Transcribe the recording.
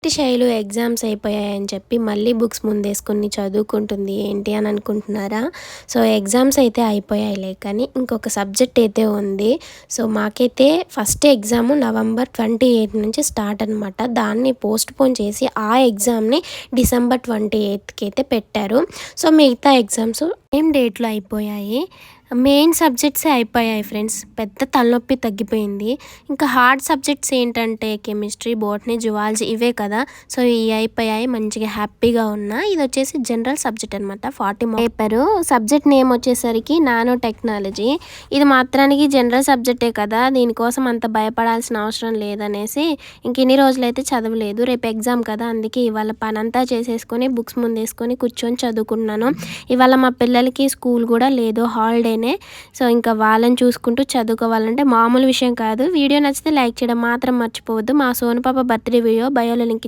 Shailu exams అయిపోయాయని చెప్పి మళ్ళీ బుక్స్ ముందేసుకొని చదువుకుంటుంది ఏంటి అని అనుకుంటున్నారా? సో, ఎగ్జామ్స్ అయితే అయిపోయాయిలే కానీ ఇంకొక సబ్జెక్ట్ అయితే ఉంది. సో, మాకైతే ఫస్ట్ ఎగ్జాము నవంబర్ 28 నుంచి స్టార్ట్ అనమాట. దాన్ని పోస్ట్‌పోన్ చేసి ఆ ఎగ్జామ్‌ని డిసెంబర్ 28కి అయితే పెట్టారు. సో, మిగతా ఎగ్జామ్స్ సేమ్ డేట్‌లో అయిపోయాయి. మెయిన్ సబ్జెక్ట్సే అయిపోయాయి ఫ్రెండ్స్. పెద్ద తలనొప్పి తగ్గిపోయింది. ఇంకా హార్డ్ సబ్జెక్ట్స్ ఏంటంటే కెమిస్ట్రీ, బోటనీ, జువాలజీ ఇవే కదా! సో, ఇవి అయిపోయాయి. మంచిగా హ్యాపీగా ఉన్నా. ఇదొచ్చేసి జనరల్ సబ్జెక్ట్ అనమాట. 40 పేపరు. సబ్జెక్ట్ నేమ్ వచ్చేసరికి నానో టెక్నాలజీ. ఇది మాత్రానికి జనరల్ సబ్జెక్టే కదా! దీనికోసం అంత భయపడాల్సిన అవసరం లేదనేసి ఇంక ఇన్ని రోజులైతే చదవలేదు. రేపు ఎగ్జామ్ కదా! అందుకే ఇవాళ పనంతా చేసేసుకొని బుక్స్ ముందేసుకొని కూర్చొని చదువుకుంటున్నాను. ఇవాళ మా పిల్లలకి స్కూల్ కూడా లేదు. హాలిడే. సో, ఇంకా వాళ్ళని చూసుకుంటూ చదువుకోవాలంటే మామూలు విషయం కాదు. వీడియో నచ్చితే లైక్ చేయడం మాత్రం మర్చిపోవద్దు. మా సోను పాప బర్త్‌డే వీడియో బయోలో లింక్